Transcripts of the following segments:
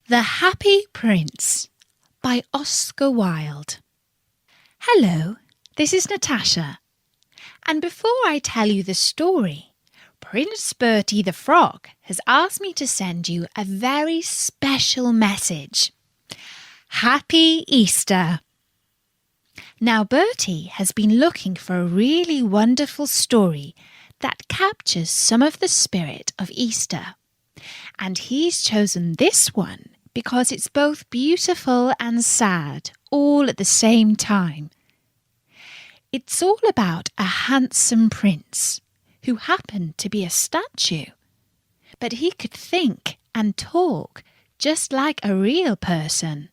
The Happy Prince by Oscar Wilde. Hello, this is Natasha. And before I tell you the story, Prince Bertie the Frog has asked me to send you a very special message. Happy Easter! Now Bertie has been looking for a really wonderful story that captures some of the spirit of Easter. And he's chosen this one because it's both beautiful and sad all at the same time. It's all about a handsome prince who happened to be a statue, but he could think and talk just like a real person.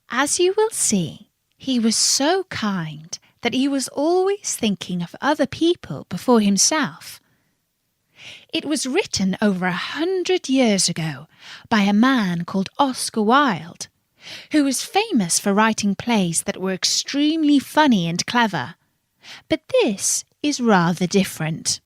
As you will see, he was so kind that he was always thinking of other people before himself. It was written over 100 years ago by a man called Oscar Wilde, who was famous for writing plays that were extremely funny and clever. But this is rather different.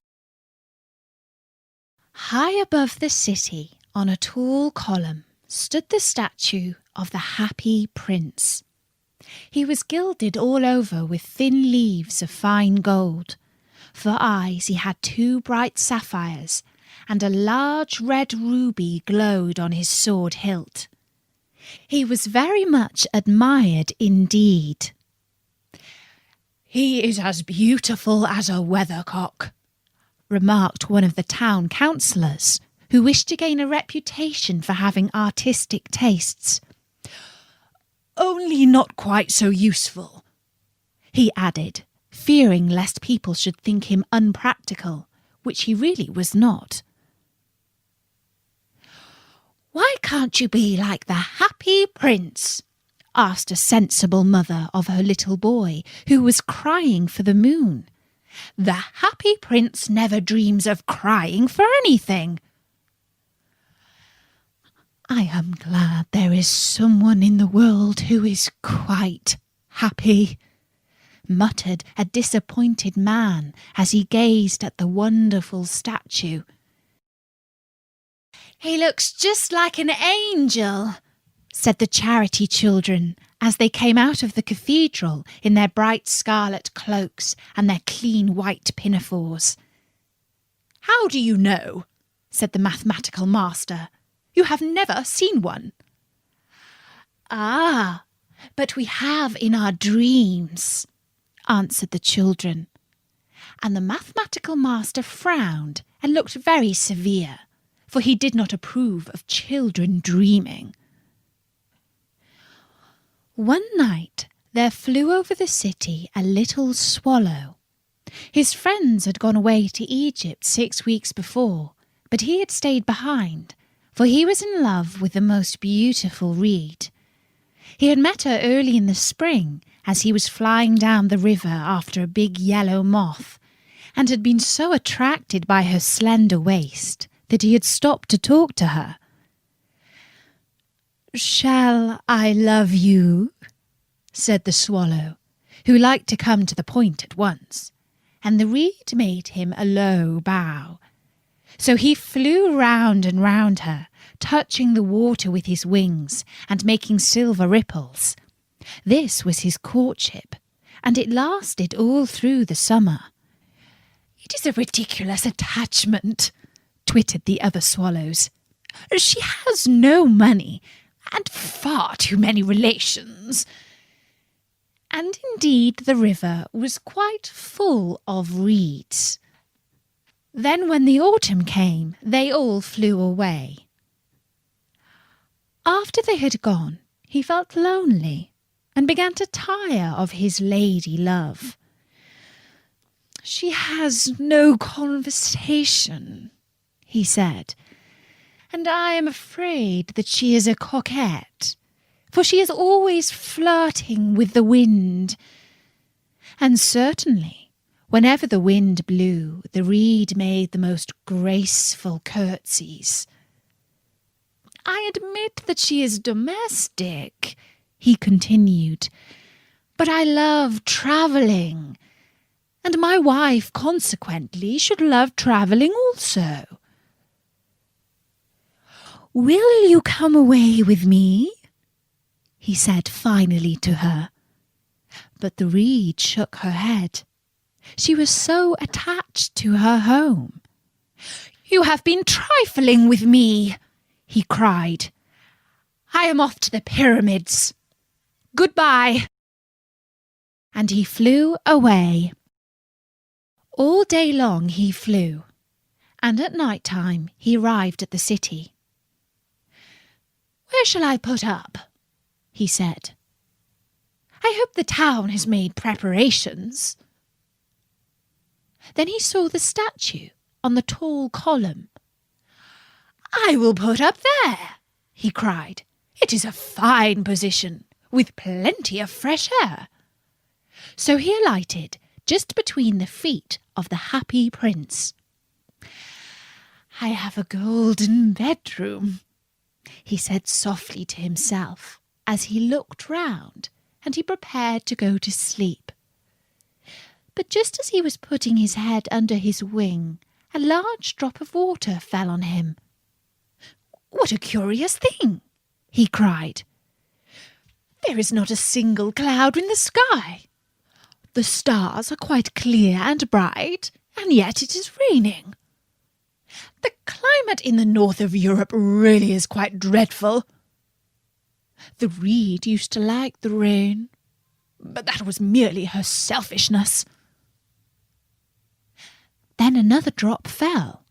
High above the city, on a tall column, stood the statue of the Happy Prince. He was gilded all over with thin leaves of fine gold. For eyes he had 2 bright sapphires, and a large red ruby glowed on his sword hilt. He was very much admired indeed. "He is as beautiful as a weathercock," remarked one of the Town Councillors, who wished to gain a reputation for having artistic tastes. "Only not quite so useful," he added, fearing lest people should think him unpractical, which he really was not. "Why can't you be like the Happy Prince?" asked a sensible mother of her little boy, who was crying for the moon. "The Happy Prince never dreams of crying for anything." "I am glad there is someone in the world who is quite happy," muttered a disappointed man as he gazed at the wonderful statue. "He looks just like an angel," said the charity children as they came out of the cathedral in their bright scarlet cloaks and their clean white pinafores. "How do you know?" said the mathematical master. "You have never seen one." "Ah, but we have in our dreams," answered the children. And the mathematical master frowned and looked very severe, for he did not approve of children dreaming. One night there flew over the city a little swallow. His friends had gone away to Egypt 6 weeks before, but he had stayed behind, for he was in love with the most beautiful reed. He had met her early in the spring as he was flying down the river after a big yellow moth, and had been so attracted by her slender waist that he had stopped to talk to her. "Shall I love you?" said the swallow, who liked to come to the point at once, and the reed made him a low bow. So he flew round and round her, touching the water with his wings and making silver ripples. This was his courtship, and it lasted all through the summer. "It is a ridiculous attachment," twittered the other swallows. "She has no money, and far too many relations." And indeed the river was quite full of reeds. Then when the autumn came, they all flew away. After they had gone, he felt lonely and began to tire of his lady love. "She has no conversation," he said, "and I am afraid that she is a coquette, for she is always flirting with the wind. And certainly, whenever the wind blew, the reed made the most graceful curtsies. I admit that she is domestic," he continued, "but I love travelling, and my wife consequently should love travelling also." "Will you come away with me?" he said finally to her. But the reed shook her head. She was so attached to her home. "You have been trifling with me," he cried. "I am off to the pyramids. Goodbye." And he flew away. All day long he flew, and at night time he arrived at the city. "Where shall I put up?" he said. "I hope the town has made preparations." Then he saw the statue on the tall column. "I will put up there," he cried. "It is a fine position, with plenty of fresh air." So he alighted just between the feet of the happy prince. "I have a golden bedroom," he said softly to himself as he looked round and he prepared to go to sleep. But just as he was putting his head under his wing, a large drop of water fell on him. "What a curious thing!" he cried. "There is not a single cloud in the sky. The stars are quite clear and bright, and yet it is raining. The climate in the north of Europe really is quite dreadful. The reed used to like the rain, but that was merely her selfishness." Then another drop fell.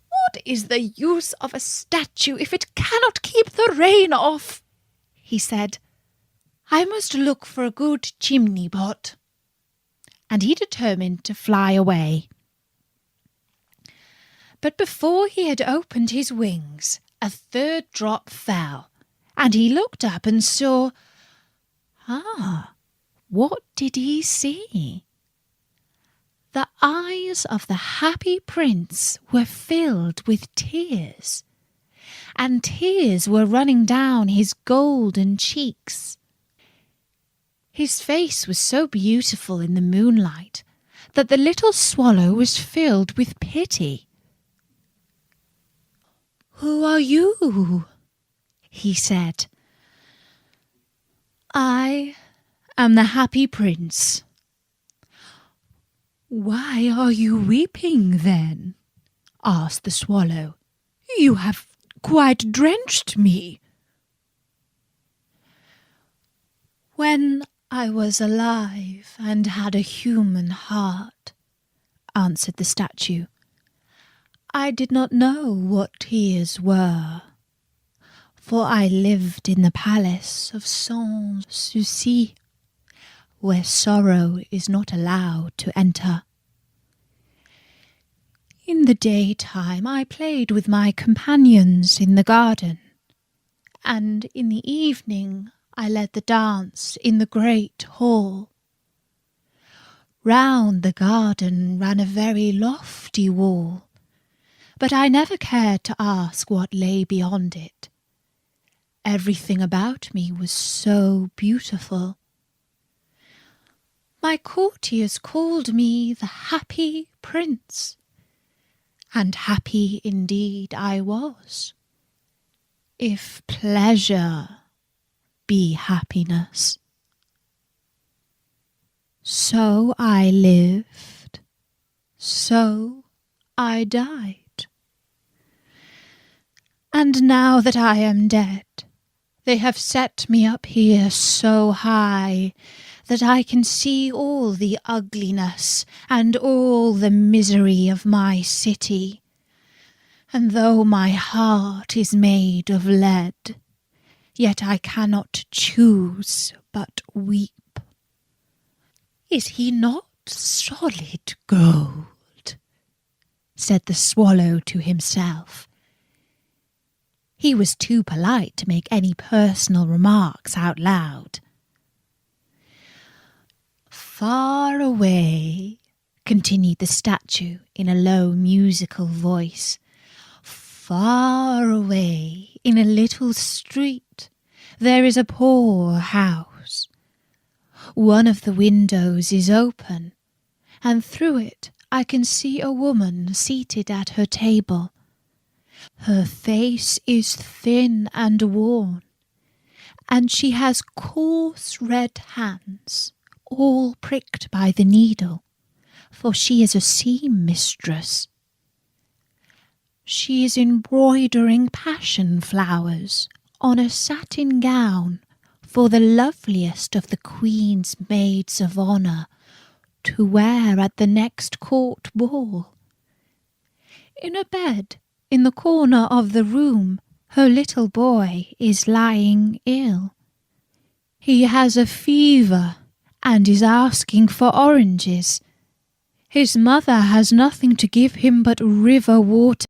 "What is the use of a statue if it cannot keep the rain off?" he said. "I must look for a good chimney pot." And he determined to fly away. But before he had opened his wings, a third drop fell, and he looked up and saw... what did he see? The eyes of the happy prince were filled with tears, and tears were running down his golden cheeks. His face was so beautiful in the moonlight that the little swallow was filled with pity. "Who are you?" he said. "I am the happy prince." "Why are you weeping then?" asked the swallow. "You have quite drenched me." "When I was alive and had a human heart," answered the statue, "I did not know what tears were, for I lived in the palace of Sans Souci, where sorrow is not allowed to enter. In the daytime I played with my companions in the garden, and in the evening I led the dance in the great hall. Round the garden ran a very lofty wall, but I never cared to ask what lay beyond it. Everything about me was so beautiful. My courtiers called me the Happy Prince, and happy indeed I was, if pleasure be happiness. So I lived, so I died. And now that I am dead, they have set me up here so high that I can see all the ugliness and all the misery of my city. And though my heart is made of lead, yet I cannot choose but weep. Is he not solid gold? Said the swallow to himself. He was too polite to make any personal remarks out loud. Far away, continued the statue in a low musical voice, far away in a little street there is a poor house. One of the windows is open, and through it I can see a woman seated at her table. Her face is thin and worn, and she has coarse red hands, all pricked by the needle, for she is a seam mistress. She is embroidering passion flowers on a satin gown for the loveliest of the Queen's maids of honour to wear at the next court ball. In a bed in the corner of the room, her little boy is lying ill. He has a fever and is asking for oranges. His mother has nothing to give him but river water,